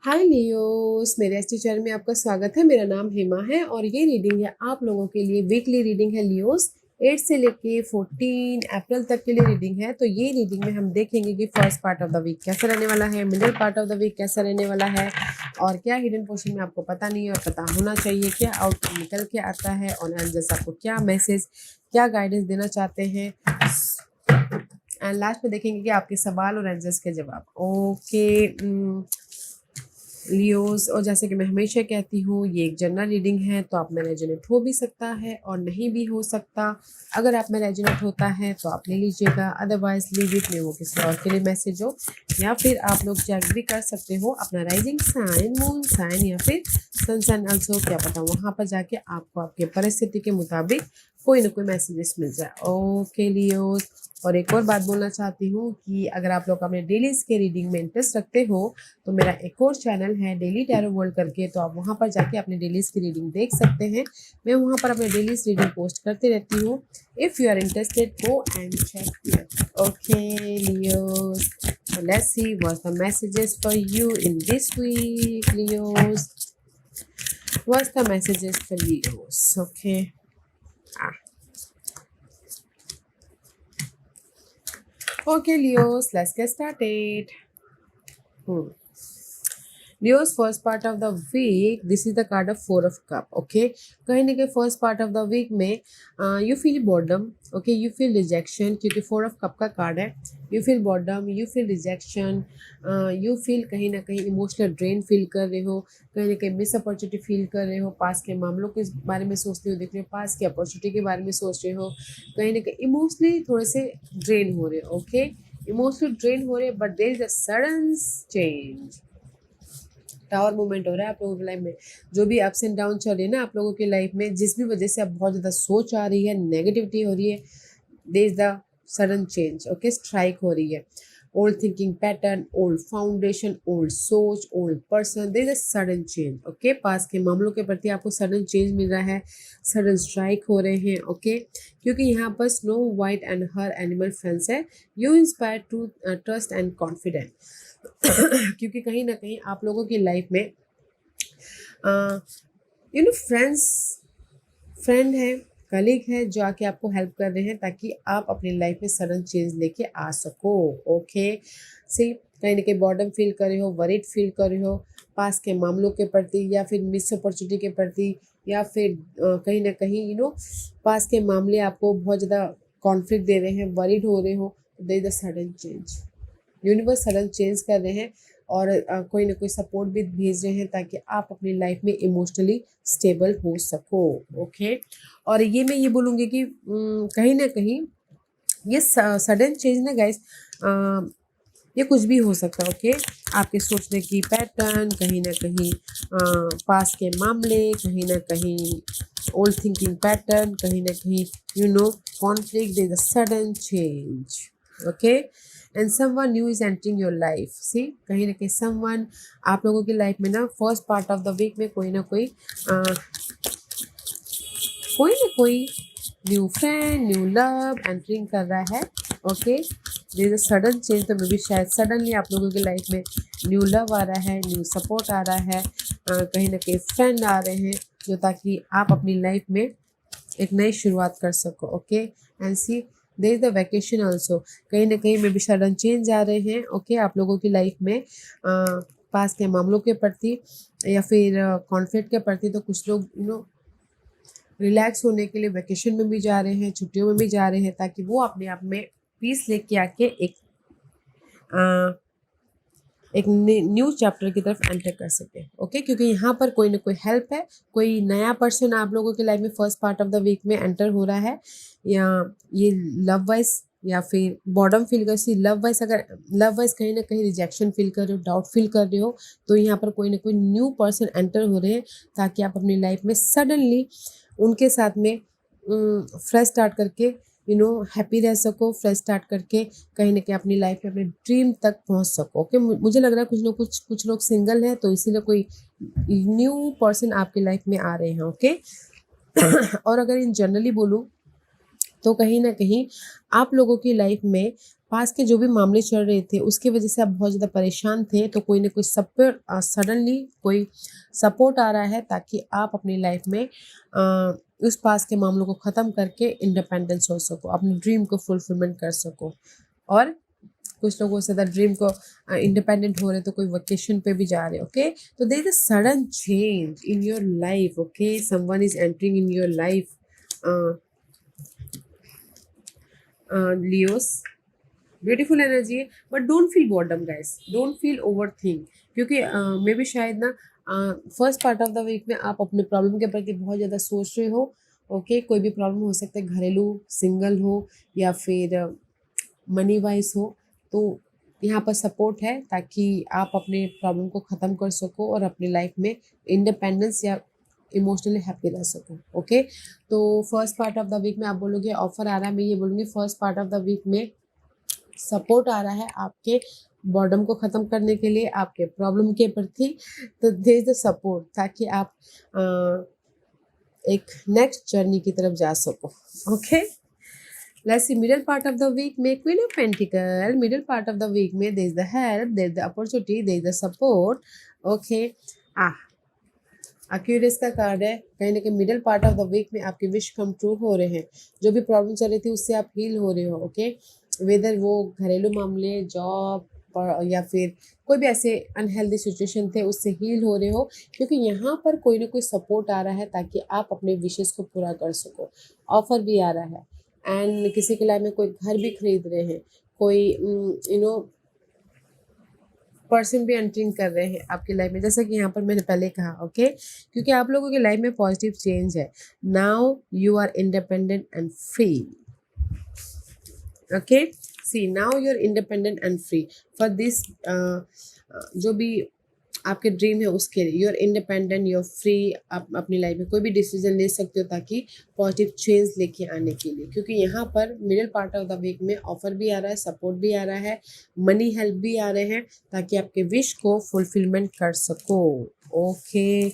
हाय Leos, मेरे Estee channel में आपका स्वागत है। मेरा नाम हेमा है और ये रीडिंग है आप लोगों के लिए। वीकली रीडिंग है लियोस। 8 से लेके 14 अप्रैल तक के लिए रीडिंग है। तो ये रीडिंग में हम देखेंगे कि first part of the week कैसा रहने वाला है, middle part of the week कैसा रहने वाला है, और क्या हिडन पोर्शन में आपको पता नहीं है और पता होना चाहिए, क्या आउटकम निकल के आता है और एंजल्स आपको क्या मैसेज, क्या गाइडेंस देना चाहते हैं। एंड लास्ट में देखेंगे कि आपके सवाल और एंजल्स के जवाब। ओके लियोस, और जैसे कि मैं हमेशा कहती हूँ, ये एक जनरल रीडिंग है, तो आप में रेजोनेट हो भी सकता है और नहीं भी हो सकता। अगर आप में रेजोनेट होता है तो आप ले लीजिएगा, अदरवाइज लीव इट में, वो किसी और के लिए मैसेज हो। या फिर आप लोग चेक भी कर सकते हो अपना राइजिंग साइन, मून साइन या फिर सन साइन ऑल्सो, क्या पता वहाँ पर जाके आपको आपके परिस्थिति के मुताबिक कोई ना कोई मैसेजेस मिल जाए। ओके लियोस, और एक और बात बोलना चाहती हूँ कि अगर आप लोग अपने डेलीज के रीडिंग में इंटरेस्ट रखते हो तो मेरा एक और चैनल है डेली टैरो वर्ल्ड करके, तो आप वहाँ पर जाके अपने डेलीज की रीडिंग देख सकते हैं। मैं वहाँ पर अपने डेलीज रीडिंग पोस्ट करती रहती हूँ। If you are interested, go and check. Okay Leos, let's see what's the messages for you in this week Leos. What's the messages for Leos? Okay, okay Leos, let's get started. Leo's first part of the week, this is the card of 4 of cup. Okay, कहीं ना कहीं first part of the week में you feel boredom, okay, you feel rejection, क्योंकि 4 of cup का card है। You feel boredom, you feel rejection, you feel कहीं ना कहीं इमोशनल ड्रेन फील कर रहे हो, कहीं ना कहीं मिस अपॉर्चुनिटी फील कर रहे हो, पास के मामलों के बारे में सोचते हो, देख रहे हो, पास की अपॉर्चुनिटी के बारे में सोच रहे हो, कहीं ना कहीं इमोशनली थोड़े से ड्रेन हो रहे हो। ओके, इमोशनली ड्रेन हो रहे, but there is a sudden change. Tower movement हो रहा है आप लोगों की लाइफ में। जो भी अप्स एंड डाउन चल रही है ना आप लोगों की लाइफ में, जिस भी वजह से अब बहुत ज़्यादा सोच आ रही है, नेगेटिविटी हो रही है, there is the sudden change. Okay, strike हो रही है। Old thinking pattern, old foundation, old सोच, old person, there is a sudden change. Okay, पास के मामलों के प्रति आपको सडन चेंज मिल रहा है, सडन स्ट्राइक हो रहे हैं। ओके, क्योंकि यहाँ पर snow white and her animal friends है। You inspire to trust and confident क्योंकि कहीं ना कहीं आप लोगों की लाइफ में फ्रेंड है, कलीग है, जो आके आपको हेल्प कर रहे हैं ताकि आप अपनी लाइफ में सडन चेंज लेके आ सको। ओके, सी कहीं ना कहीं बॉर्डम फील कर रहे हो, वरीड फील कर रहे हो पास के मामलों के प्रति, या फिर मिस अपॉर्चुनिटी के प्रति, या फिर कहीं ना कहीं पास के मामले आपको बहुत ज़्यादा कॉन्फ्लिक्ट दे रहे हैं, वरीड हो रहे हो। There is a sudden change. Universe sudden change कर रहे हैं और कोई ना कोई सपोर्ट भी भेज रहे हैं ताकि आप अपनी लाइफ में इमोशनली स्टेबल हो सको। ओके, और ये मैं ये बोलूँगी कि कहीं ना कहीं ये सडन चेंज ना गाइस, ये कुछ भी हो सकता है। ओके, आपके सोचने की पैटर्न, कहीं ना कहीं पास के मामले, कहीं ना कहीं ओल्ड थिंकिंग पैटर्न, कहीं ना कहीं conflict, there is a sudden change. Okay, and someone new is entering your life. See कहीं ना कहीं समवन आप लोगों की लाइफ में ना first part of the week में कोई ना कोई new friend, new love entering कर रहा है। Okay, there is a sudden change, तो मे भी शायद सडनली आप लोगों की लाइफ में न्यू लव आ रहा है, न्यू सपोर्ट आ रहा है, कहीं ना कहीं फ्रेंड आ रहे हैं, जो ताकि आप अपनी लाइफ में एक नई शुरुआत कर सको। Okay, and see there is the vacation also, कहीं ना कहीं में भी सडन चेंज आ रहे हैं। ओके, आप लोगों की लाइफ में पास के मामलों के प्रति या फिर कॉन्फ्लिक्ट के प्रति, तो कुछ लोग रिलैक्स होने के लिए वेकेशन में भी जा रहे हैं, छुट्टियों में भी जा रहे हैं, ताकि वो अपने आप में पीस लेके आके एक न्यू चैप्टर की तरफ एंटर कर सके। ओके, क्योंकि यहाँ पर कोई ना कोई हेल्प है, कोई नया पर्सन आप लोगों की लाइफ में first part of the week में एंटर हो रहा है, या ये लव वाइज या फिर बॉर्डम फील कर सी लव वाइज, अगर लव वाइज कहीं ना कहीं रिजेक्शन फील कर रहे हो, डाउट फील कर रहे हो, तो यहाँ पर कोई ना कोई न्यू पर्सन एंटर हो रहे हैं ताकि आप अपनी लाइफ में सडनली उनके साथ में फ्रेश स्टार्ट करके हैप्पी रह सको, फ्रेश स्टार्ट करके कहीं ना कहीं अपनी लाइफ में अपने ड्रीम तक पहुंच सको। ओके, मुझे लग रहा है कुछ लोग सिंगल हैं, तो इसीलिए कोई न्यू पर्सन आपकी लाइफ में आ रहे हैं। ओके और अगर इन जनरली बोलूँ तो कहीं ना कहीं आप लोगों की लाइफ में पास के जो भी मामले चल रहे थे उसकी वजह से आप बहुत ज़्यादा परेशान थे, तो कोई ना कोई सडनली कोई सपोर्ट आ रहा है ताकि आप अपनी लाइफ में उस पास के मामलों को ख़त्म करके इंडिपेंडेंस हो सको, अपने ड्रीम को फुलफिलमेंट कर सको। और कुछ लोग हो सकता है ड्रीम को इंडिपेंडेंट हो रहे तो कोई वेकेशन पे भी जा रहे, ओके। तो there is a sudden change in your life, okay, someone is entering in your life, Leos. Beautiful energy है, but don't feel boredom guys, don't feel over think, क्योंकि मे बी शायद ना first part of the week में आप अपने problem के प्रति बहुत ज़्यादा सोच रहे हो, ओके। कोई भी प्रॉब्लम हो सकता है, घरेलू, सिंगल हो या फिर मनी वाइज हो, तो यहाँ पर सपोर्ट है ताकि आप अपने प्रॉब्लम को ख़त्म कर सको और अपनी लाइफ में इंडिपेंडेंस या इमोशनली हैप्पी रह सको, ओके। तो first part of the week में आप बोलोगे ऑफर आ रहा है, मैं ये बोलूँगी first part of the week में सपोर्ट आ रहा है आपके बॉर्डम को ख़त्म करने के लिए, आपके प्रॉब्लम के प्रति। तो देयर इज द सपोर्ट ताकि आप एक नेक्स्ट जर्नी की तरफ जा सको, okay. Let's see, middle part of the week में Queen of Pentacle, middle part of the week में there is the help, there is the opportunity, there is the support, okay। Aquarius का card है, कहीं ना कहीं middle part of the week में आपके wish come true हो रहे हैं, जो भी प्रॉब्लम चल रही थी उससे आप हील हो रहे हो, ओके। वेदर वो घरेलू मामले, जॉब या फिर कोई भी ऐसे अनहेल्दी सिचुएशन थे उससे हील हो रहे हो, क्योंकि यहाँ पर कोई ना कोई सपोर्ट आ रहा है ताकि आप अपने विशेष को पूरा कर सको। ऑफर भी आ रहा है, एंड किसी के लाइफ में कोई घर भी खरीद रहे हैं, कोई पर्सन भी एंटरिंग कर रहे हैं आपकी लाइफ में, जैसा कि यहाँ पर मैंने पहले कहा, ओके। क्योंकि आप लोगों की लाइफ में पॉजिटिव चेंज है। Now you are independent and free, okay. See now you are independent and free for this, जो भी आपके ड्रीम है उसके लिए you are independent, you are free. आप अपनी लाइफ में कोई भी डिसीजन ले सकते हो ताकि पॉजिटिव चेंज लेके आने के लिए, क्योंकि यहाँ पर middle part of the week में ऑफर भी आ रहा है, सपोर्ट भी आ रहा है, मनी हेल्प भी आ रहे हैं ताकि आपके विश को फुलफिलमेंट कर सको, okay.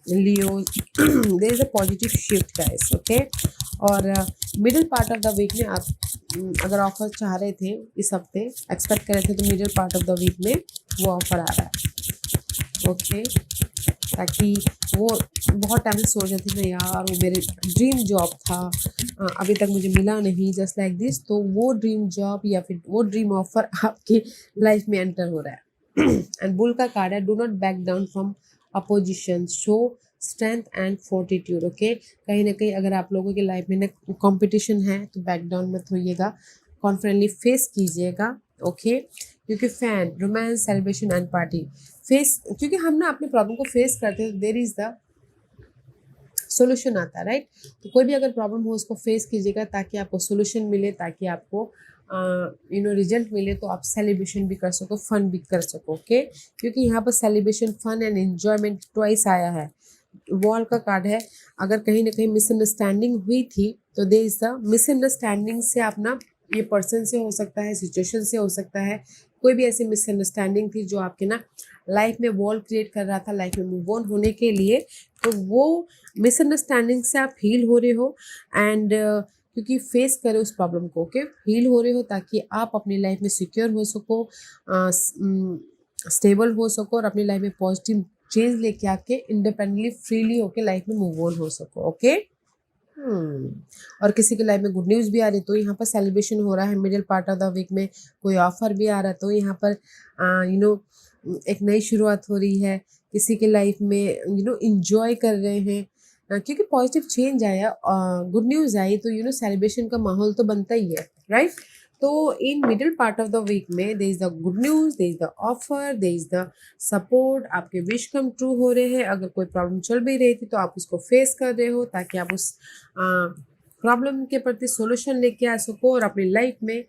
Leo there is a positive shift guys, okay. और middle part of the week में आप अगर ऑफर चाह रहे थे इस हफ्ते, एक्सपेक्ट कर रहे थे, तो middle part of the week में वो ऑफर आ रहा है, ओके। ताकि वो बहुत टाइम से सोच रहे थे ना यार, वो मेरे ड्रीम जॉब था, अभी तक मुझे मिला नहीं, जस्ट लाइक दिस, तो वो ड्रीम जॉब या फिर वो ड्रीम ऑफर आपकी लाइफ में एंटर हो रहा है। एंड बुल का कार्ड है, do not back down from opposition, show strength and fortitude, okay. कहीं ना कहीं अगर आप लोगों की लाइफ में ना कॉम्पिटिशन है तो बैक डाउन मत होइएगा, कॉन्फिडेंटली फेस कीजिएगा, ओके। क्योंकि fan, romance, celebration and party face, क्योंकि हम ना अपने प्रॉब्लम को फेस करते हैं, देयर इज द सोल्यूशन आता है, राइट। तो कोई भी अगर प्रॉब्लम हो उसको फेस कीजिएगा ताकि आपको सोल्यूशन मिले, ताकि आपको रिजल्ट मिले, तो आप सेलिब्रेशन भी कर सको, फन भी कर सको, ओके। क्योंकि यहाँ पर celebration, fun and enjoyment twice आया है। वॉल का कार्ड है, अगर कहीं ना कहीं मिसअंडरस्टैंडिंग हुई थी तो देयर इज द मिसअंडरस्टैंडिंग से आप ना, ये पर्सन से हो सकता है, सिचुएशन से हो सकता है, कोई भी ऐसी मिसअंडरस्टैंडिंग थी जो आपके ना लाइफ में वॉल क्रिएट कर रहा था लाइफ में मूव ऑन होने के लिए, तो वो मिसअंडरस्टैंडिंग से आप हील हो रहे हो, एंड क्योंकि फेस करें उस प्रॉब्लम को, ओके, हील हो रहे हो ताकि आप अपनी लाइफ में सिक्योर हो सको, स्टेबल हो सको और अपनी लाइफ में पॉजिटिव चेंज लेके आके इंडिपेंडेंटली फ्रीली होके लाइफ में मूव ऑन हो सको, ओके। और किसी की लाइफ में गुड न्यूज़ भी आ रही तो यहाँ पर सेलिब्रेशन हो रहा है middle part of the week में, कोई ऑफर भी आ रहा है तो यहाँ पर एक नई शुरुआत हो रही है, किसी के लाइफ में इंजॉय कर रहे हैं, क्योंकि पॉजिटिव चेंज आया, गुड न्यूज़ आई, तो सेलिब्रेशन का माहौल तो बनता ही है, राइट। तो in middle part of the week में there is the good news, there is the offer, there is the support, आपके विश कम ट्रू हो रहे हैं। अगर कोई प्रॉब्लम चल भी रही थी तो आप उसको फेस कर रहे हो ताकि आप उस प्रॉब्लम के प्रति सोल्यूशन लेके आ सको और अपनी लाइफ में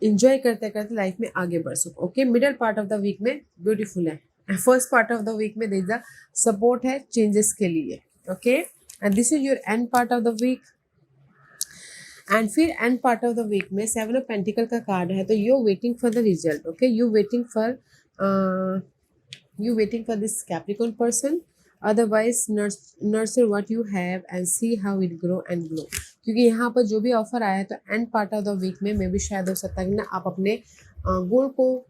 इंजॉय करते करते लाइफ में आगे बढ़ सको, okay. Middle part of the week में ब्यूटीफुल है। First part of the week में देयर इज द सपोर्ट है चेंजेस के लिए, okay. And this is your end part of the week. एंड फिर end part of the week में 7 of pentacles का कार्ड है, तो you waiting for the result, okay. You waiting for this Capricorn person, otherwise nurture what you have and C how it grow and glow. क्योंकि यहाँ पर जो भी offer आया है तो end part of the week में मे भी शायद हो सकता है कि ना आप अपने गोल को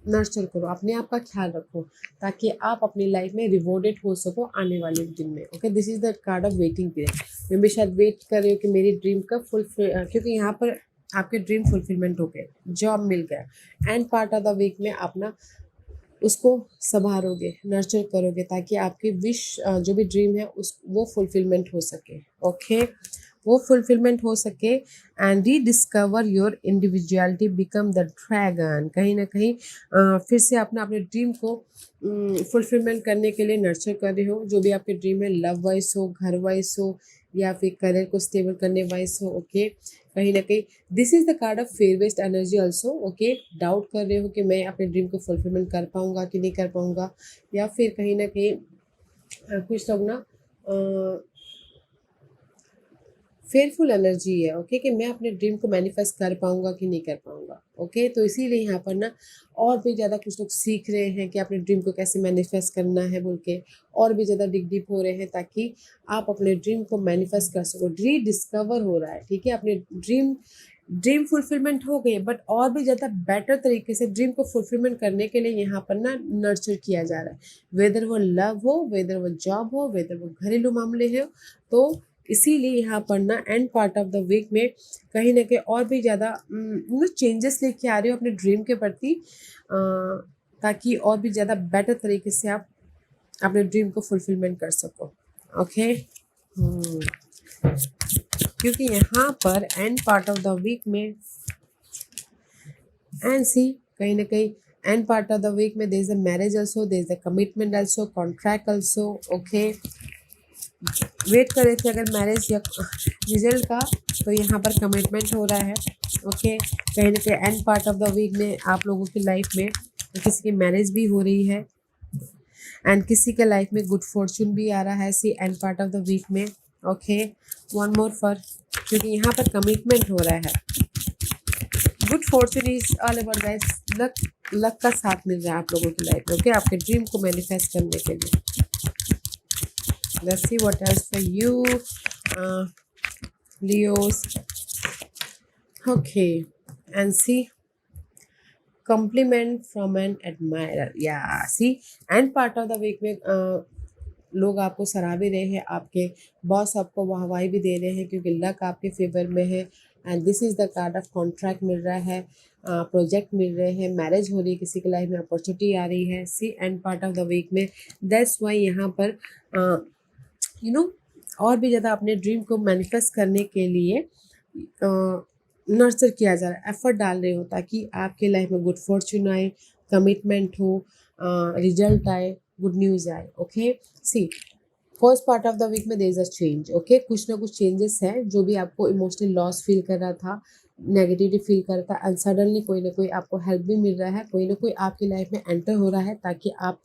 नर्चर करो, अपने आप का ख्याल रखो, ताकि आप अपनी लाइफ में रिवॉर्डेड हो सको आने वाले दिन में। Okay, this is the card of waiting period. मैं भी शायद वेट कर रही हूँ कि मेरी ड्रीम का क्योंकि यहाँ पर आपके ड्रीम फुलफिलमेंट हो गए, जॉब मिल गया। End part of the week में अपना उसको संभालोगे, नर्चर करोगे, ताकि आपकी विश जो भी ड्रीम है उस वो फुलफिलमेंट हो सके। ओके, वो फुलफिलमेंट हो सके and rediscover your individuality, become the dragon. कहीं ना कहीं फिर से अपना अपने ड्रीम को फुलफिलमेंट करने के लिए नर्चर कर रहे हो। जो भी आपके ड्रीम है, लव वाइज हो, घर वाइज हो, या फिर करियर को स्टेबल करने वाइज हो। ओके, कहीं ना कहीं this is the card of fair based energy also. Okay, doubt कर रहे हो कि मैं अपने ड्रीम को फुलफिलमेंट कर पाऊंगा कि नहीं कर पाऊंगा, या फिर कहीं ना कहीं कुछ लोग ना फेयरफुल एनर्जी है। ओके, कि मैं अपने ड्रीम को मैनिफेस्ट कर पाऊंगा कि नहीं कर पाऊंगा। ओके, तो इसीलिए यहाँ पर ना और भी ज़्यादा कुछ लोग सीख रहे हैं कि अपने ड्रीम को कैसे मैनिफेस्ट करना है बोल के, और भी ज़्यादा डिग डीप हो रहे हैं ताकि आप अपने ड्रीम को मैनिफेस्ट कर सको। रीडिस्कवर हो रहा है, ठीक है, अपने ड्रीम फुलफिलमेंट हो गए, बट और भी ज़्यादा बेटर तरीके से ड्रीम को फुलफिलमेंट करने के लिए यहाँ पर ना नर्चर किया जा रहा है। वेदर वो लव हो, वेदर वो जॉब हो, वेदर वो घरेलू मामले हो, तो इसीलिए यहाँ पर ना end part of the week में कहीं ना कहीं और भी ज़्यादा चेंजेस लेके आ रहे हो अपने ड्रीम के प्रति, ताकि और भी ज़्यादा बेटर तरीके से आप अपने ड्रीम को फुलफिलमेंट कर सको। ओके, क्योंकि यहाँ पर end part of the week में एंड सी कहीं ना कहीं end part of the week में there is a marriage also, there is a commitment also, contract also. Okay, wait कर रहे थे अगर मैरिज या रिजल्ट का, तो यहाँ पर कमिटमेंट हो रहा है। ओके, कहीं ना कहीं end part of the week में आप लोगों की लाइफ में किसी की मैरिज भी हो रही है एंड किसी के लाइफ में गुड फॉर्चून भी आ रहा है see end part of the week में। ओके, वन मोर फॉर, क्योंकि यहाँ पर कमिटमेंट हो रहा है। Good fortune is all about guys, luck का साथ मिल रहा है आप लोगों की लाइफ में। ओके, आपके ड्रीम को मैनिफेस्ट करने के लिए। Let's see what else for you, Leos. Okay, and see compliment from an admirer. Yeah, see and part of the week में लोग आपको सराह भी रहे हैं, आपके बॉस आपको वाहवाही भी दे रहे हैं, क्योंकि लक आपके फेवर में है। And this is the card of contract मिल रहा है, प्रोजेक्ट मिल रहे हैं, मैरिज हो रही है, किसी की लाइफ में अपॉर्चुनिटी आ रही है। See end part of the week में दैट्स वाई यहाँ पर और भी ज़्यादा अपने ड्रीम को मैनिफेस्ट करने के लिए नर्चर किया जा रहा है, एफर्ट डाल रहे हो, ताकि आपके लाइफ में गुड फॉर्चून आए, कमिटमेंट हो, रिजल्ट आए, गुड न्यूज़ आए। Okay, see first part of the week में there is a change. Okay, कुछ ना कुछ चेंजेस है, जो भी आपको इमोशनल लॉस फील कर रहा था, नेगेटिविटी फील कर रहा था, एंड सडनली कोई ना कोई आपको हेल्प भी मिल रहा है, कोई ना कोई आपकी लाइफ में एंटर हो रहा है, ताकि आप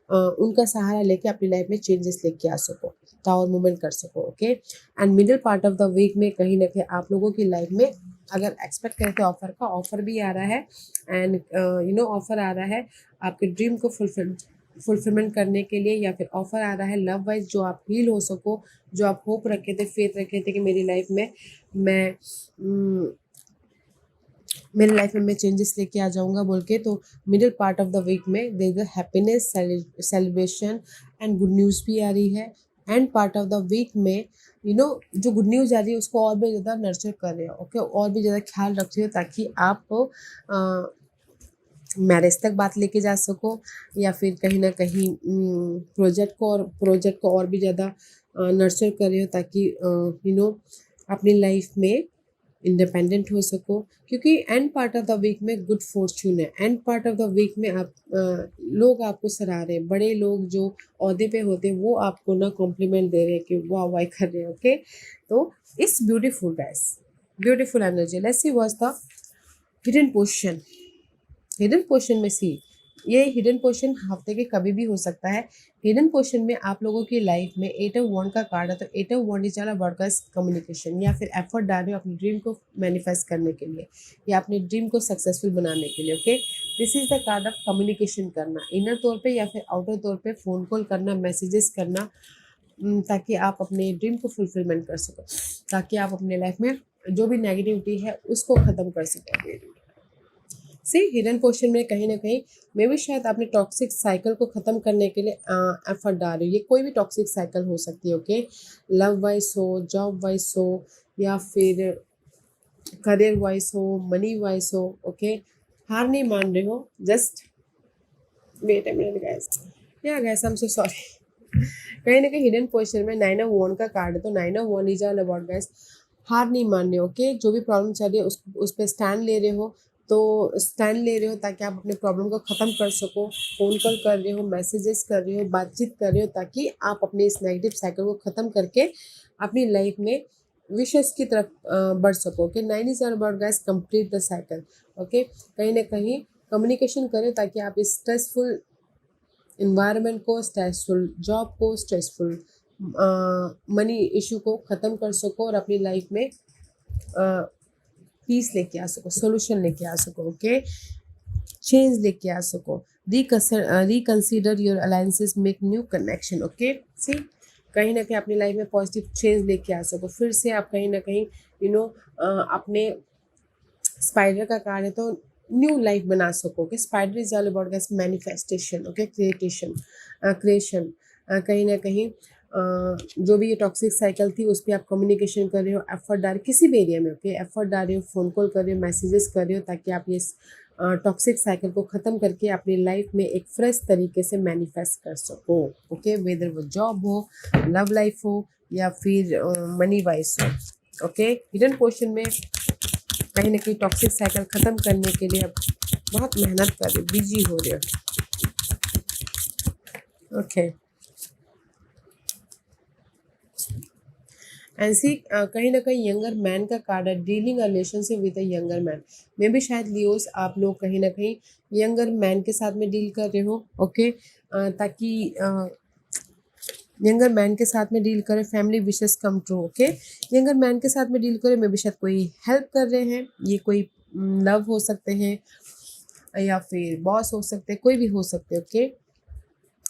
उनका सहारा लेके अपनी लाइफ में चेंजेस लेके आ सको, टावर मूवमेंट कर सको। Okay, and middle part of the week में कहीं ना कहीं आप लोगों की लाइफ में अगर एक्सपेक्ट करते ऑफर का, ऑफर भी आ रहा है, एंड ऑफर आ रहा है आपके ड्रीम को फुलफिलमेंट करने के लिए, या फिर ऑफर आ रहा है लव वाइज, जो आप हील हो सको, जो आप होप रखे थे, फेथ रखे थे कि मेरी लाइफ में मैं चेंजेस लेके आ जाऊंगा बोल के। तो middle part of the week में there is a happiness, celebration and good news भी आ रही है। End part of the week में जो गुड न्यूज़ आ रही है उसको और भी ज़्यादा नर्चर कर रहे हो। ओके, और भी ज़्यादा ख्याल रख रहे हो, ताकि आप मैरिज तक बात लेके जा सको, या फिर कहीं ना कहीं प्रोजेक्ट को और भी ज़्यादा नर्चर कर रहे हो, ताकि अपनी लाइफ में इंडिपेंडेंट हो सको। क्योंकि end part of the week में गुड फॉर्चून है, end part of the week में आप लोग आपको सराह रहे हैं, बड़े लोग जो ओहदे पे होते हैं वो आपको ना कॉम्प्लीमेंट दे रहे हैं कि वाह वाह कर रहे हैं। ओके, तो it's beautiful guys, beautiful energy. Let's see what's the hidden position. Hidden position में सी, ये हिडन पोजीशन हफ्ते के कभी भी हो सकता है। हिडन पोजीशन में आप लोगों की लाइफ में 8 ऑफ वॉन्ड का कार्ड है, तो 8 of wand is all about communication, या फिर एफर्ट डाल रहे हो अपने ड्रीम को मैनिफेस्ट करने के लिए, या अपने ड्रीम को सक्सेसफुल बनाने के लिए। Okay, this is the card of communication करना, इनर तौर पे या फिर आउटर तौर पे फ़ोन कॉल करना, मैसेजेस करना, ताकि आप अपने ड्रीम को फुलफिलमेंट कर सको, ताकि आप अपने लाइफ में जो भी नेगेटिविटी है उसको ख़त्म कर सको। सी हिडन क्वेश्चन में कहीं ना कहीं मे भी शायद आपने टॉक्सिक साइकिल को ख़त्म करने के लिए एफर्ट डाल रहे हो। ये कोई भी टॉक्सिक साइकिल हो सकती है, ओके, लव वाइज हो, जॉब वाइज हो, या फिर करियर वाइज हो, मनी वाइज हो, ओके। हार नहीं मान रहे हो, just wait a minute guys, या guys I am so sorry. कहीं ना कहीं हिडन क्वेश्चन में 9 ऑफ वन का कार्ड है, तो 9 of one is all about guys हार नहीं मान रहे हो, ओके। जो भी प्रॉब्लम चल रही है उस पर स्टैंड ले रहे हो, तो स्टैंड ले रहे हो ताकि आप अपने प्रॉब्लम को ख़त्म कर सको। फ़ोन कॉल कर रहे हो, मैसेजेस कर रहे हो, बातचीत कर रहे हो, ताकि आप अपने इस नेगेटिव साइकिल को ख़त्म करके अपनी लाइफ में विशेष की तरफ बढ़ सको, okay. 9 is all about guys complete the cycle, okay. कहीं ना कहीं कम्युनिकेशन करें ताकि आप इस स्ट्रेसफुल इन्वायरमेंट को, स्ट्रेसफुल जॉब को, स्ट्रेसफुल मनी इशू को ख़त्म कर सको और अपनी लाइफ में पीस लेके आ सको, सोल्यूशन लेके आ सको, ओके, चेंज लेके आ सको। Reconsider your alliances, make new connection, okay. See कहीं ना कहीं अपनी लाइफ में पॉजिटिव चेंज लेके आ सको। फिर से आप कहीं ना कहीं अपने स्पाइडर का कार्ड है तो न्यू लाइफ बना सको, okay. Spider is all about guys manifestation, okay, creation. कहीं ना कहीं जो भी ये टॉक्सिक साइकिल थी उस पर आप कम्युनिकेशन कर रहे हो, एफर्ट डाल किसी भी एरिया में, ओके, एफर्ट डाल रहे हो, फ़ोन कॉल कर रहे हो, मैसेजेस कर रहे हो, ताकि आप ये टॉक्सिक साइकिल को ख़त्म करके अपनी लाइफ में एक फ्रेश तरीके से मैनिफेस्ट कर सको, ओके। वेदर वो जॉब हो, लव लाइफ हो, या फिर मनी वाइज हो, ओके। हिडन क्वेश्चन में कहीं ना कहीं टॉक्सिक साइकिल ख़त्म करने के लिए आप बहुत मेहनत कर रहे हो, बिजी हो रहे हो, ओके। ऐसी कहीं ना कहीं यंगर मैन का कार्ड है, dealing relationship with a younger man. मे भी शायद लियोस आप लोग कहीं ना कहीं यंगर मैन के साथ में डील कर रहे हो, ओके, ताकि यंगर मैन के साथ में डील करें, family wishes come true, okay. Younger man के साथ में डील करें, मे भी शायद कोई हेल्प कर रहे हैं, ये कोई लव हो सकते हैं या फिर बॉस हो सकते हैं, कोई भी हो सकते हैं, ओके।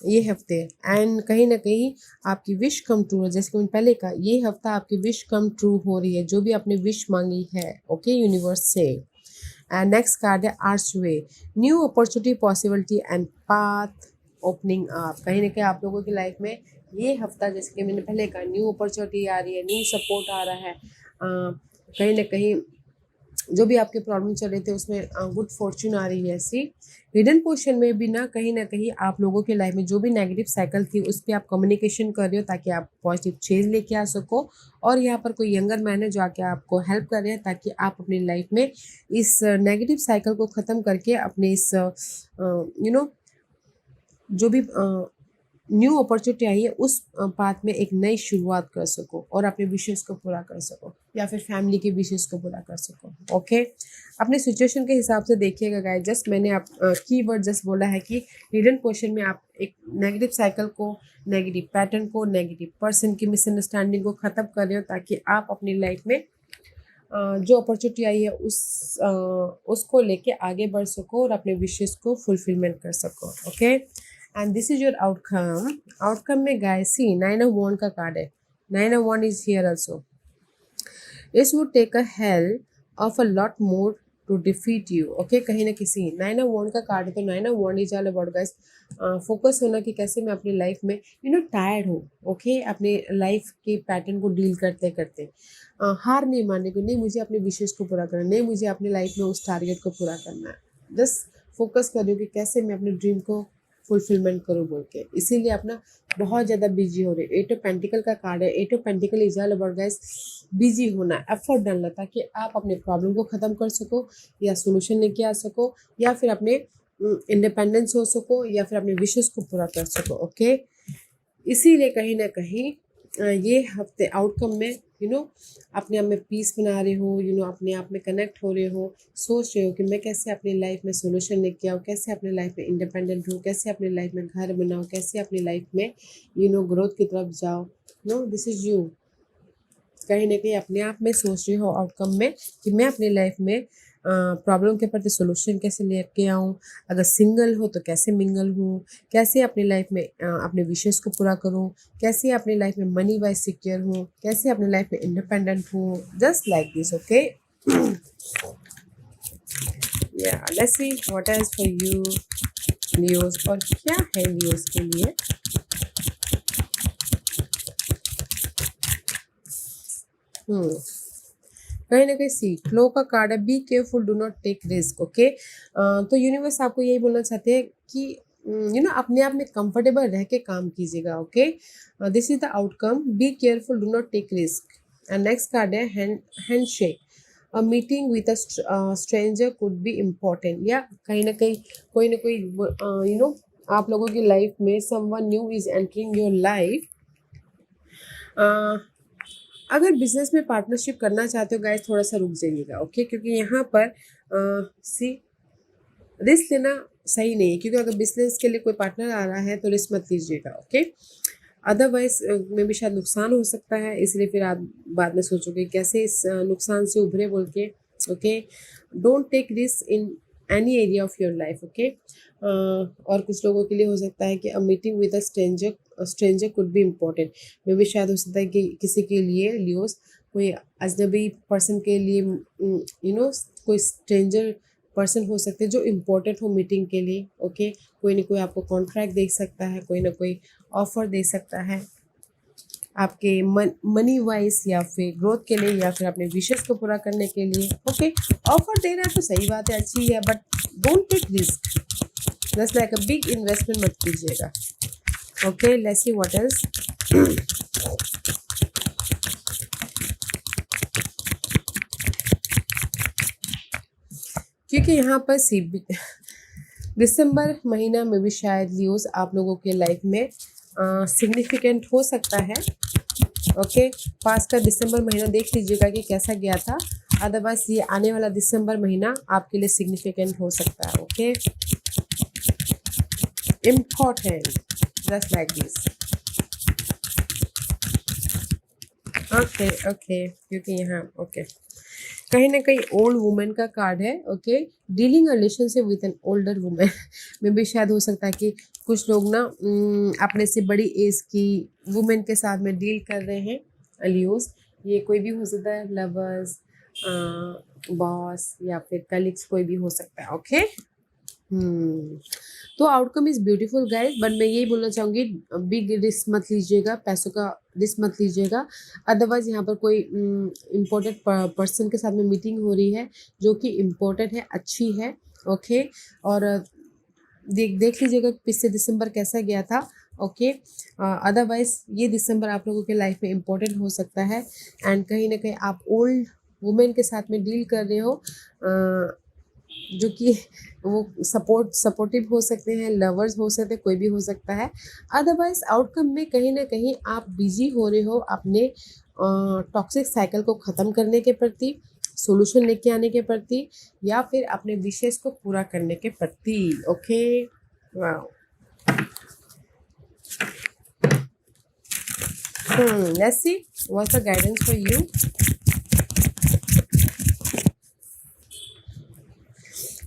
ये हफ्ते एंड कहीं ना कहीं आपकी विश कम ट्रू है, जैसे कि मैंने पहले कहा, ये हफ्ता आपकी विश कम ट्रू हो रही है, जो भी आपने विश मांगी है, ओके, यूनिवर्स से। एंड नेक्स्ट कार्ड है arch way, new opportunity, possibility and path opening up. कहीं ना कहीं आप लोगों की लाइफ में ये हफ्ता, जैसे कि मैंने पहले कहा, न्यू अपॉर्चुनिटी आ रही है, न्यू सपोर्ट आ रहा है, कहीं ना कहीं जो भी आपके प्रॉब्लम चल रहे थे उसमें गुड फॉर्च्यून आ रही है। ऐसी हिडन पोर्शन में भी ना कहीं आप लोगों के लाइफ में जो भी नेगेटिव साइकिल थी उस पर आप कम्युनिकेशन कर रहे हो ताकि आप पॉजिटिव चेंज लेके आ सको। और यहाँ पर कोई यंगर मैन है जो आके आपको हेल्प कर रहे हैं ताकि आप अपनी लाइफ में इस नेगेटिव साइकिल को ख़त्म करके अपने इस जो भी न्यू अपॉर्चुनिटी आई है उस पाथ में एक नई शुरुआत कर सको और अपने विशेष को पूरा कर सको, या फिर फैमिली के विशेष को पूरा कर सको, ओके। अपने सिचुएशन के हिसाब से देखिएगा गाइस, जस्ट मैंने आप कीवर्ड जस्ट बोला है कि हिडन क्वेश्चन में आप एक नेगेटिव साइकिल को, नेगेटिव पैटर्न को, नेगेटिव पर्सन की मिसअंडरस्टैंडिंग को ख़त्म कर रहे हो ताकि आप अपनी लाइफ में जो अपॉर्चुनिटी आई है उसको लेके आगे बढ़ सको और अपने विशेष को फुलफिलमेंट कर सको, okay. And this is your outcome में गाइस सी 9 ऑफ वॉन्ड का कार्ड है, 9 of wand is here also. It would take a help of a lot more to defeat you, okay. कहीं ना किसी 9 ऑफ वॉन्ड का card है तो 9 of wand is all about guys focus होना कि कैसे मैं अपनी लाइफ में टायर्ड हूँ, ओके, अपने लाइफ के पैटर्न को डील करते करते हार नहीं मानने को, नहीं मुझे अपने विशेष को पूरा करना, नहीं मुझे अपनी लाइफ में उस टारगेट को पूरा करना है, जस्ट फोकस कर रही हूँ कि कैसे मैं अपने ड्रीम को फुलफिलमेंट करूँ बोल के, इसीलिए अपना बहुत ज़्यादा बिजी हो रहे। 8 ऑफ पेंटिकल का कार्ड है, 8 of pentacle is all about guys busy होना, एफर्ट डालना ताकि आप अपने प्रॉब्लम को ख़त्म कर सको या सोल्यूशन लेके आ सको या फिर अपने इंडिपेंडेंस हो सको या फिर अपने विशेष को पूरा कर सको, ओके। इसीलिए कहीं ना कहीं ये हफ्ते आउटकम में अपने आप में पीस बना रहे हो, अपने आप में कनेक्ट हो रहे हो, सोच रहे हो कि मैं कैसे अपनी लाइफ में सोल्यूशन लेके आऊँ, कैसे अपनी लाइफ में इंडिपेंडेंट हूँ, कैसे अपनी लाइफ में घर बनाऊँ, कैसे अपनी लाइफ में ग्रोथ की तरफ जाओ। दिस इज यू, कहीं ना कहीं अपने आप में सोच रहे हो आउटकम में कि मैं अपनी लाइफ में प्रॉब्लम के प्रति सोल्यूशन कैसे लेके आऊँ, अगर सिंगल हो तो कैसे मिंगल हूँ, कैसे अपनी लाइफ में अपने विशेष को पूरा करूँ, कैसे अपनी लाइफ में मनी वाइज सिक्योर हूँ, कैसे अपनी लाइफ में इंडिपेंडेंट हूँ, जस्ट लाइक दिस. ओके. या let's see what is for you Leos, और क्या है लियोस के लिए. कहीं ना कहीं सी फ्लो का कार्ड है, be careful, do not take risk. Okay. तो यूनिवर्स आपको यही बोलना चाहते हैं कि अपने आप में कंफर्टेबल रह के काम कीजिएगा. Okay. This is the outcome, be careful, do not take risk. And next card है handshake. A meeting with a stranger could be important. या कहीं ना कहीं कोई ना कोई आप लोगों की लाइफ में someone new is entering your life. अगर बिजनेस में पार्टनरशिप करना चाहते हो गाइस, थोड़ा सा रुक जाइएगा. ओके. क्योंकि यहाँ पर सी रिस्क लेना सही नहीं है, क्योंकि अगर बिजनेस के लिए कोई पार्टनर आ रहा है तो रिस्क मत लीजिएगा. ओके. अदरवाइज में भी शायद नुकसान हो सकता है, इसलिए फिर आप बाद में सोचोगे कैसे इस नुकसान से उभरे बोल के. Okay. Don't take risk in any area of your life. Okay. और कुछ लोगों के लिए हो सकता है कि a meeting with a stranger could be important. मे भी शायद हो सकता है कि किसी के लिए लियोस कोई अजनबी पर्सन के लिए कोई स्ट्रेंजर पर्सन हो सकते हैं जो इम्पोर्टेंट हो मीटिंग के लिए. ओके. कोई ना कोई आपको कॉन्ट्रैक्ट दे सकता है, कोई ना कोई ऑफर दे सकता है आपके मनी वाइज, या फिर ग्रोथ के लिए, या फिर अपने विशेष को पूरा करने के लिए. ओके. ऑफर दे रहा है तो सही बात है, अच्छी है, but don't take risk. Just like a big investment मत कीजिएगा. Okay. Let's see what is. क्योंकि यहाँ पर दिसंबर महीना में भी शायद लियोस आप लोगों के लाइफ में सिग्निफिकेंट हो सकता है. ओके. पास का दिसंबर महीना देख लीजिएगा कि कैसा गया था, अदरवाइज ये आने वाला दिसंबर महीना आपके लिए सिग्निफिकेंट हो सकता है. Okay. Important, just like this. Okay. Okay. क्योंकि यहाँ ओके कहीं ना कहीं ओल्ड वुमेन का कार्ड है. Okay. Dealing relationship with an older women में भी शायद हो सकता है कि कुछ लोग ना अपने से बड़ी एज की वुमेन के साथ में डील कर रहे हैं. लियोस, ये कोई भी हो सकता है, लवर्स, बॉस, या फिर कलीग्स, कोई भी हो सकता है. ओके. तो outcome is beautiful guys, but मैं यही बोलना चाहूँगी बिग रिस्क मत लीजिएगा, पैसों का रिस्क मत लीजिएगा. अदरवाइज यहाँ पर कोई इम्पोर्टेंट पर्सन के साथ में मीटिंग हो रही है जो कि इम्पोर्टेंट है, अच्छी है. ओके. और देख लीजिएगा पिछले दिसंबर कैसा गया था. ओके. अदरवाइज ये दिसंबर आप लोगों के लाइफ में इम्पोर्टेंट हो सकता है. एंड कहीं ना कहीं आप ओल्ड वुमेन के साथ में डील कर रहे हो, जो कि वो सपोर्टिव हो सकते हैं, लवर्स हो सकते हैं, कोई भी हो सकता है. अदरवाइज आउटकम में कहीं ना कहीं आप बिजी हो रहे हो अपने टॉक्सिक साइकिल को ख़त्म करने के प्रति, सॉल्यूशन लेके आने के प्रति, या फिर अपने विशेष को पूरा करने के प्रति. Okay. Wow. Let's see what's the guidance for you.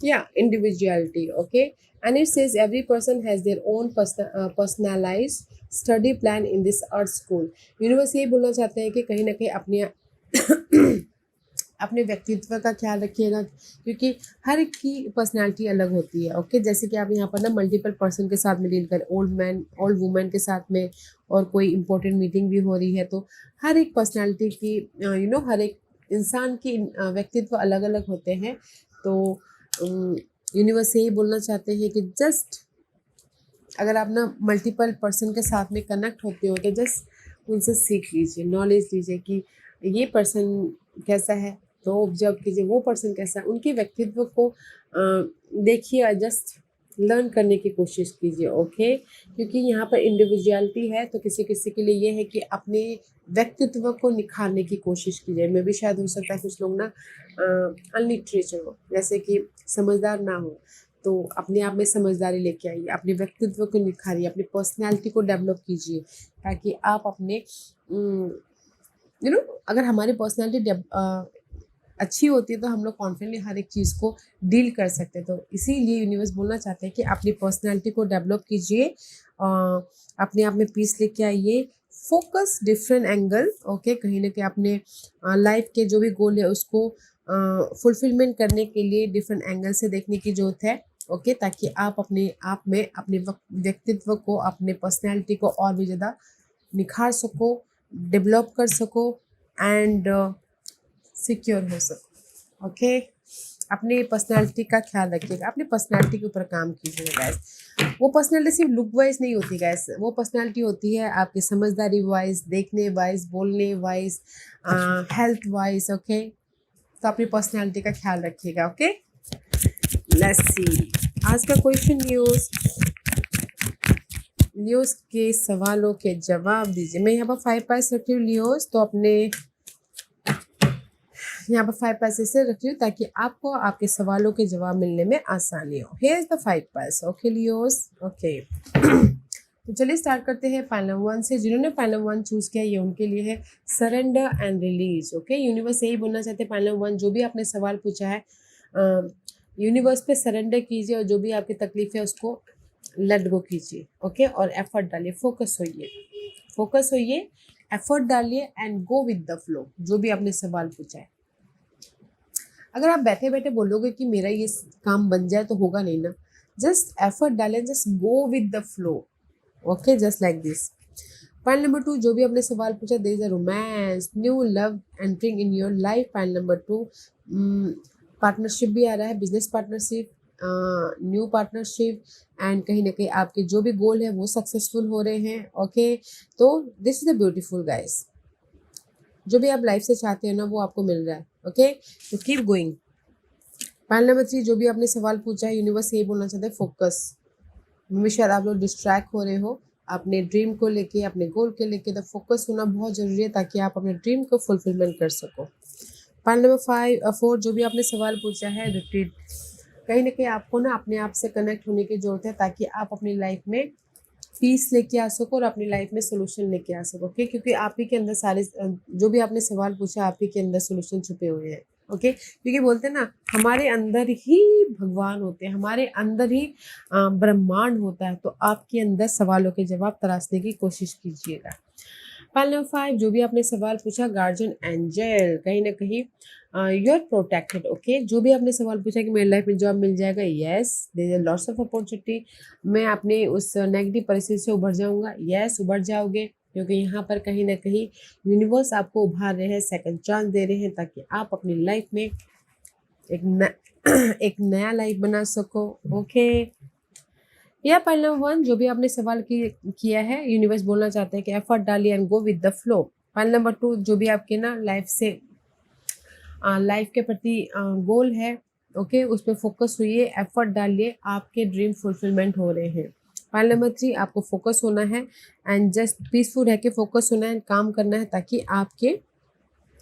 Yeah, individuality. Okay. And it says every person has their own personalized study plan in this art school. Universe ये बोलना चाहते हैं कि कहीं ना कहीं अपने अपने व्यक्तित्व का ख्याल रखिएगा, क्योंकि हर एक की पर्सनालिटी अलग होती है. ओके. जैसे कि आप यहाँ पर ना मल्टीपल पर्सन के साथ में डील करें, ओल्ड वुमेन के साथ में, और कोई इम्पोर्टेंट मीटिंग भी हो रही है, तो हर एक पर्सनालिटी की हर एक इंसान की व्यक्तित्व अलग अलग होते हैं. तो यूनिवर्स यही बोलना चाहते हैं कि जस्ट अगर आप ना मल्टीपल पर्सन के साथ में कनेक्ट होते हो तो जस्ट उनसे सीख लीजिए, नॉलेज लीजिए कि ये पर्सन कैसा है, तो ऑब्जर्व कीजिए वो पर्सन कैसा है, उनके व्यक्तित्व को देखिए, जस्ट लर्न करने की कोशिश कीजिए. ओके. क्योंकि यहाँ पर इंडिविजुअलिटी है, तो किसी किसी के लिए ये है कि अपने व्यक्तित्व को निखारने की कोशिश कीजिए. मैं भी शायद हो सकता है कुछ लोग ना अनलिटरेचर हो, जैसे कि समझदार ना हो, तो अपने आप में समझदारी लेके आइए, अपने व्यक्तित्व को निखारिए, अपनी पर्सनैलिटी को डेवलप कीजिए, ताकि आप अपने अगर हमारी पर्सनैलिटी अच्छी होती है तो हम लोग कॉन्फिडेंटली हर एक चीज़ को डील कर सकते हैं। तो इसीलिए यूनिवर्स बोलना चाहते हैं कि अपनी पर्सनैलिटी को डेवलप कीजिए, अपने आप में पीस लेके आइए, फोकस डिफरेंट एंगल, ओके, कहीं ना कहीं अपने लाइफ के जो भी गोल है उसको फुलफिलमेंट करने के लिए डिफरेंट एंगल से देखने की जरूरत है, ओके, ताकि आप अपने आप में अपने व्यक्तित्व को, अपने पर्सनैलिटी को और भी ज़्यादा निखार सको, डेवलप कर सको एंड सिक्योर हो सको, ओके। अपनी पर्सनैलिटी का ख्याल रखिएगा, अपनी पर्सनैलिटी के ऊपर काम कीजिएगा गैस। वो पर्सनैलिटी सिर्फ लुक वाइज नहीं होती गैस, वो पर्सनैलिटी होती है आपकी समझदारी वाइज, देखने वाइज, बोलने वाइज, हेल्थ वाइज, ओके। तो अपनी पर्सनैलिटी का ख्याल रखिएगा, ओके। लेट्स सी आज का क्वेश्चन लियोस के सवालों के जवाब दीजिए। मैं यहाँ पर 5 पास रखी हूँ लियोस, तो अपने यहाँ पर 5 पास ऐसे रखी हूँ ताकि आपको आपके सवालों के जवाब मिलने में आसानी हो। Here is the 5 pass, okay Leos, okay. तो चलिए स्टार्ट करते हैं पैनल 1 से। जिन्होंने पैनल 1 चूज किया ये उनके लिए है surrender and release, okay. Universe यही बोलना चाहते हैं पैनल 1, जो भी आपने सवाल पूछा है यूनिवर्स पे सरेंडर कीजिए और जो भी आपकी तकलीफ है उसको लेट गो कीजिए, ओके। और एफर्ट डालिए, फोकस होइए, एफर्ट डालिए and go with the flow. जो भी आपने सवाल पूछा है, अगर आप बैठे बैठे बोलोगे कि मेरा ये काम बन जाए तो होगा नहीं ना। जस्ट एफर्ट डालें, just go with the flow, okay, just like this. Point number 2, जो भी आपने सवाल पूछा, there is a romance, new love entering in your life. Point number 2, partnership भी आ रहा है, business partnership, new partnership and कहीं ना कहीं आपके जो भी गोल है वो सक्सेसफुल हो रहे हैं, ओके। तो this is a beautiful guys, जो भी आप लाइफ से चाहते हैं ना वो आपको मिल रहा है, ओके। तो कीप गोइंग। पॉइंट नंबर 3, जो भी आपने सवाल पूछा है यूनिवर्स यही बोलना चाहते हैं, फोकस। मे शायद आप लोग डिस्ट्रैक्ट हो रहे हो अपने ड्रीम को लेके, अपने गोल के लेके, तो फोकस होना बहुत ज़रूरी है ताकि आप अपने ड्रीम को फुलफिलमेंट कर सको। पॉइंट नंबर 4, जो भी आपने सवाल पूछा है रिट्रीट। कहीं ना कहीं आपको ना अपने आप से कनेक्ट होने की जरूरत है ताकि आप अपनी लाइफ में पीस लेके आ सको और अपनी लाइफ में सोल्यूशन लेके आ सको, ओके। क्योंकि आप ही के अंदर सारे जो भी आपने सवाल पूछा आप ही के अंदर सोल्यूशन छुपे हुए हैं, ओके। क्योंकि बोलते हैं ना हमारे अंदर ही भगवान होते हैं, हमारे अंदर ही ब्रह्मांड होता है। तो आपके अंदर सवालों के जवाब तलाशने की कोशिश कीजिएगा। पॉइंट नंबर 5, जो भी आपने सवाल पूछा, गार्जियन एंजल, कहीं ना कहीं यू आर प्रोटेक्टेड, ओके। जो भी आपने सवाल पूछा कि मेरी लाइफ में जॉब मिल जाएगा, yes, there is lots of opportunity. मैं अपने उस नेगेटिव परिस्थिति से उभर जाऊंगा, यस, उभर जाओगे, क्योंकि यहाँ पर कहीं ना कहीं यूनिवर्स आपको उभार रहे हैं, सेकंड चांस दे रहे हैं ताकि आप अपनी लाइफ में एक नया लाइफ बना सको, ओके। या पॉइंट नंबर 1, जो भी आपने सवाल किया है यूनिवर्स बोलना चाहते हैं कि एफर्ट डालिए and go with the flow. Point number 2, जो भी आपके ना लाइफ के प्रति गोल है, ओके, उस पर फोकस हुई, एफर्ट डालिए, आपके ड्रीम फुलफिलमेंट हो रहे हैं। पॉइंट नंबर 3, आपको फोकस होना है एंड जस्ट पीसफुल रह के फोकस होना है, काम करना है ताकि आपके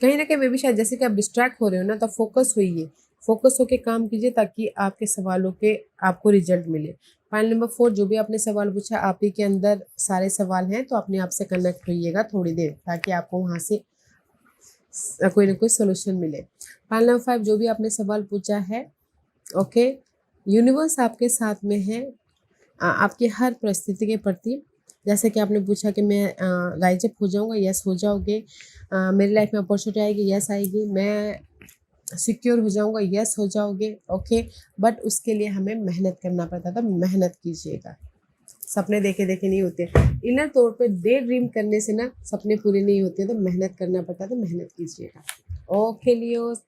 कहीं ना कहीं मे भी शायद जैसे कि आप डिस्ट्रैक्ट हो रहे हो ना, तो फोकस होइए, फोकस होके काम कीजिए ताकि आपके सवालों के आपको रिजल्ट मिले। पॉइंट नंबर 4, जो भी आपने सवाल पूछा आप ही के अंदर सारे सवाल हैं, तो अपने आप से कनेक्ट होइएगा थोड़ी देर ताकि आपको वहाँ से कोई ना कोई सोल्यूशन मिले। पॉइंट नंबर 5, जो भी आपने सवाल पूछा है, ओके, यूनिवर्स आपके साथ में है आपके हर परिस्थिति के प्रति। जैसे कि आपने पूछा कि मैं राइज अप हो जाऊँगा, यस हो जाओगे। मेरी लाइफ में अपॉर्चुनिटी आएगी, यस आएगी। मैं सिक्योर हो जाऊँगा, यस हो जाओगे, ओके। बट उसके लिए हमें मेहनत करना पड़ता था, मेहनत कीजिएगा। सपने देखे देखे नहीं होते, इनर तौर पे डे ड्रीम करने से ना सपने पूरे नहीं होते, तो मेहनत करना पड़ता है, तो मेहनत कीजिएगा, ओके लियोस।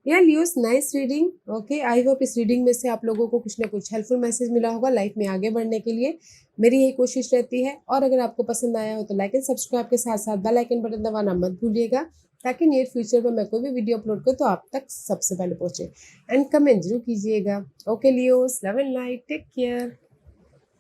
या Leos, nice reading, okay. I hope इस रीडिंग में से आप लोगों को कुछ ना कुछ हेल्पफुल मैसेज मिला होगा लाइफ में आगे बढ़ने के लिए। मेरी यही कोशिश रहती है। और अगर आपको पसंद आया हो तो लाइक एंड सब्सक्राइब के साथ साथ बेल आइकन बटन दबाना मत भूलिएगा ताकि नियर फ्यूचर में मैं कोई भी वीडियो अपलोड करूँ तो आप तक सबसे पहले पहुंचे। एंड कमेंट जरूर कीजिएगा, okay Leos, love and light, take care.